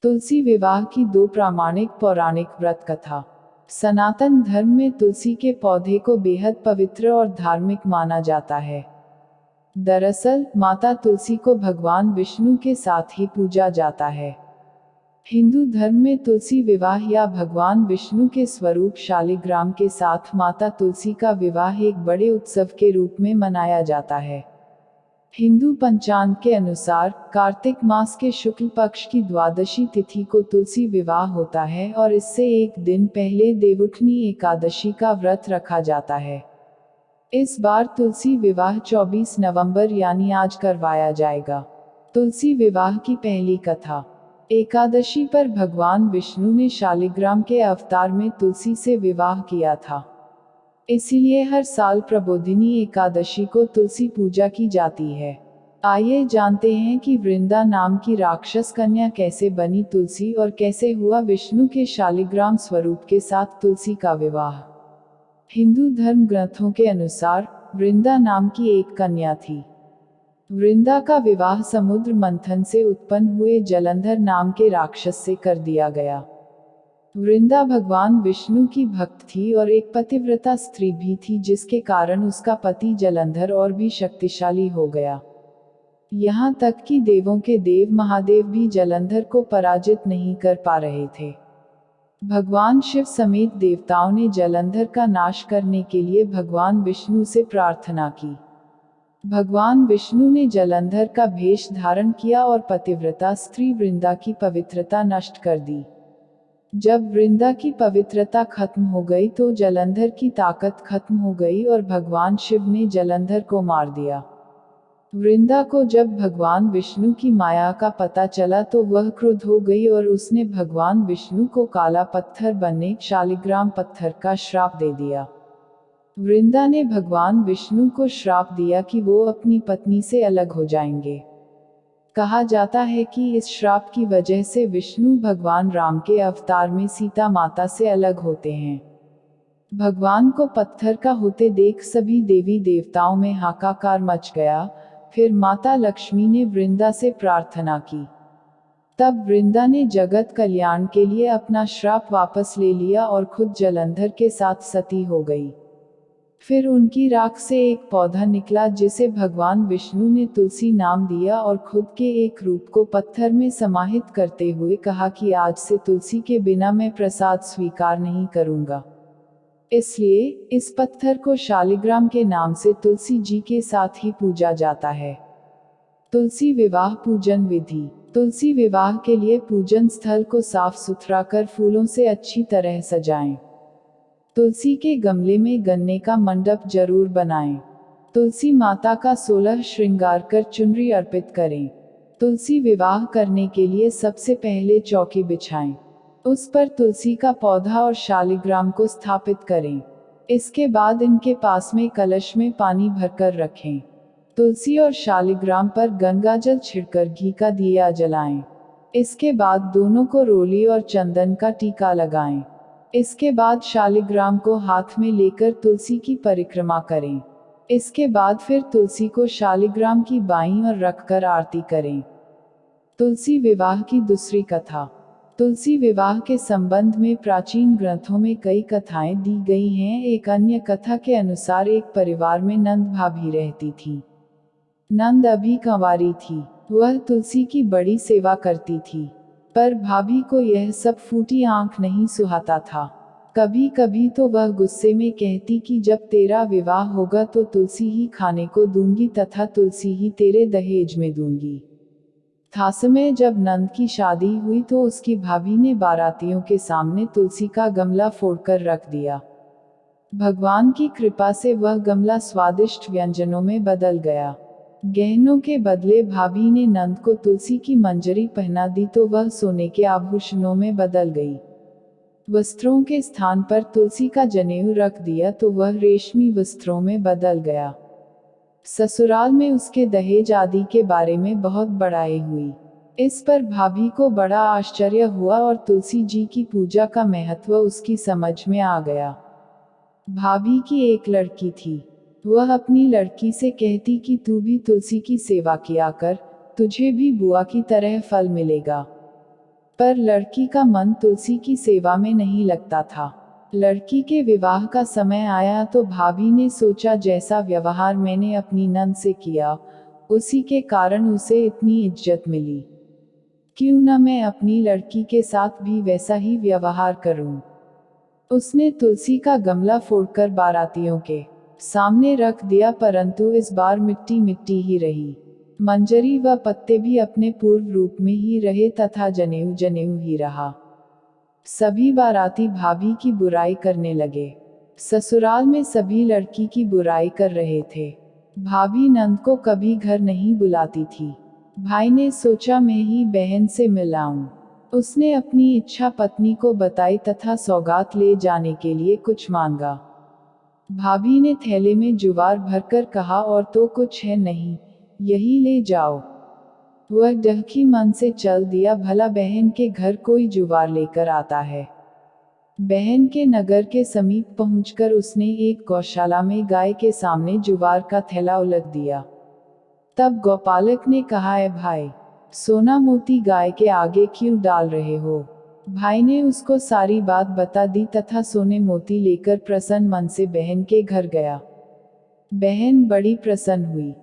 तुलसी विवाह की दो प्रामाणिक पौराणिक व्रत कथा। सनातन धर्म में तुलसी के पौधे को बेहद पवित्र और धार्मिक माना जाता है। दरअसल माता तुलसी को भगवान विष्णु के साथ ही पूजा जाता है। हिंदू धर्म में तुलसी विवाह या भगवान विष्णु के स्वरूप शालिग्राम के साथ माता तुलसी का विवाह एक बड़े उत्सव के रूप में मनाया जाता है। हिंदू पंचांग के अनुसार कार्तिक मास के शुक्ल पक्ष की द्वादशी तिथि को तुलसी विवाह होता है और इससे एक दिन पहले देवउठनी एकादशी का व्रत रखा जाता है। इस बार तुलसी विवाह 24 नवंबर यानी आज करवाया जाएगा। तुलसी विवाह की पहली कथा। एकादशी पर भगवान विष्णु ने शालिग्राम के अवतार में तुलसी से विवाह किया था। इसीलिए हर साल प्रबोधिनी एकादशी को तुलसी पूजा की जाती है। आइए जानते हैं कि वृंदा नाम की राक्षस कन्या कैसे बनी तुलसी और कैसे हुआ विष्णु के शालिग्राम स्वरूप के साथ तुलसी का विवाह। हिंदू धर्म ग्रंथों के अनुसार वृंदा नाम की एक कन्या थी। वृंदा का विवाह समुद्र मंथन से उत्पन्न हुए जलंधर नाम के राक्षस से कर दिया गया। वृंदा भगवान विष्णु की भक्त थी और एक पतिव्रता स्त्री भी थी, जिसके कारण उसका पति जलंधर और भी शक्तिशाली हो गया। यहाँ तक कि देवों के देव महादेव भी जलंधर को पराजित नहीं कर पा रहे थे। भगवान शिव समेत देवताओं ने जलंधर का नाश करने के लिए भगवान विष्णु से प्रार्थना की। भगवान विष्णु ने जलंधर का भेष धारण किया और पतिव्रता स्त्री वृंदा की पवित्रता नष्ट कर दी। जब वृंदा की पवित्रता खत्म हो गई तो जलंधर की ताकत खत्म हो गई और भगवान शिव ने जलंधर को मार दिया। वृंदा को जब भगवान विष्णु की माया का पता चला तो वह क्रुद्ध हो गई और उसने भगवान विष्णु को काला पत्थर बनने शालिग्राम पत्थर का श्राप दे दिया। वृंदा ने भगवान विष्णु को श्राप दिया कि वो अपनी पत्नी से अलग हो जाएंगे। कहा जाता है कि इस श्राप की वजह से विष्णु भगवान राम के अवतार में सीता माता से अलग होते हैं। भगवान को पत्थर का होते देख सभी देवी देवताओं में हाहाकार मच गया। फिर माता लक्ष्मी ने वृंदा से प्रार्थना की। तब वृंदा ने जगत कल्याण के लिए अपना श्राप वापस ले लिया और खुद जलंधर के साथ सती हो गई। फिर उनकी राख से एक पौधा निकला जिसे भगवान विष्णु ने तुलसी नाम दिया और खुद के एक रूप को पत्थर में समाहित करते हुए कहा कि आज से तुलसी के बिना मैं प्रसाद स्वीकार नहीं करूंगा। इसलिए इस पत्थर को शालिग्राम के नाम से तुलसी जी के साथ ही पूजा जाता है। तुलसी विवाह पूजन विधि। तुलसी विवाह के लिए पूजन स्थल को साफ सुथरा कर फूलों से अच्छी तरह सजाएं। तुलसी के गमले में गन्ने का मंडप जरूर बनाएं। तुलसी माता का 16 श्रृंगार कर चुनरी अर्पित करें। तुलसी विवाह करने के लिए सबसे पहले चौकी बिछाएं। उस पर तुलसी का पौधा और शालिग्राम को स्थापित करें। इसके बाद इनके पास में कलश में पानी भरकर रखें। तुलसी और शालिग्राम पर गंगाजल छिड़कर घी का दिया जलाएं। इसके बाद दोनों को रोली और चंदन का टीका लगाएं। इसके बाद शालिग्राम को हाथ में लेकर तुलसी की परिक्रमा करें। इसके बाद फिर तुलसी को शालिग्राम की बाईं ओर रखकर आरती करें। तुलसी विवाह की दूसरी कथा। तुलसी विवाह के संबंध में प्राचीन ग्रंथों में कई कथाएं दी गई हैं। एक अन्य कथा के अनुसार एक परिवार में नंद भाभी रहती थी। नंद अभी कंवारी थी। वह तुलसी की बड़ी सेवा करती थी, पर भाभी को यह सब फूटी आंख नहीं सुहाता था। कभी कभी तो वह गुस्से में कहती कि जब तेरा विवाह होगा तो तुलसी ही खाने को दूंगी तथा तुलसी ही तेरे दहेज में दूंगी। था समय जब नंद की शादी हुई तो उसकी भाभी ने बारातियों के सामने तुलसी का गमला फोड़कर रख दिया। भगवान की कृपा से वह गमला स्वादिष्ट व्यंजनों में बदल गया। गहनों के बदले भाभी ने नंद को तुलसी की मंजरी पहना दी तो वह सोने के आभूषणों में बदल गई। वस्त्रों के स्थान पर तुलसी का जनेऊ रख दिया तो वह रेशमी वस्त्रों में बदल गया। ससुराल में उसके दहेज आदि के बारे में बहुत बड़ाई हुई। इस पर भाभी को बड़ा आश्चर्य हुआ और तुलसी जी की पूजा का महत्व उसकी समझ में आ गया। भाभी की एक लड़की थी। वह अपनी लड़की से कहती कि तू भी तुलसी की सेवा किया कर, तुझे भी बुआ की तरह फल मिलेगा। पर लड़की का मन तुलसी की सेवा में नहीं लगता था। लड़की के विवाह का समय आया तो भाभी ने सोचा जैसा व्यवहार मैंने अपनी नंद से किया, उसी के कारण उसे इतनी इज्जत मिली, क्यों न मैं अपनी लड़की के साथ भी वैसा ही व्यवहार करूं। उसने तुलसी का गमला फोड़कर बारातियों के सामने रख दिया, परंतु इस बार मिट्टी मिट्टी ही रही। मंजरी व पत्ते भी अपने पूर्व रूप में ही रहे तथा जनेऊ जनेऊ ही रहा। सभी बाराती भाभी की बुराई करने लगे। ससुराल में सभी लड़की की बुराई कर रहे थे। भाभी नंद को कभी घर नहीं बुलाती थी। भाई ने सोचा मैं ही बहन से मिलाऊं। उसने अपनी इच्छा पत्नी को बताई तथा सौगात ले जाने के लिए कुछ मांगा। भाभी ने थैले में जुवार भरकर कहा और तो कुछ है नहीं, यही ले जाओ। वह डहकी मन से चल दिया, भला बहन के घर कोई जुवार लेकर आता है। बहन के नगर के समीप पहुंचकर उसने एक गौशाला में गाय के सामने जुवार का थैला उलट दिया। तब गौपालक ने कहा, ए भाई, सोना मोती गाय के आगे क्यों डाल रहे हो। भाई ने उसको सारी बात बता दी तथा सोने मोती लेकर प्रसन्न मन से बहन के घर गया। बहन बड़ी प्रसन्न हुई।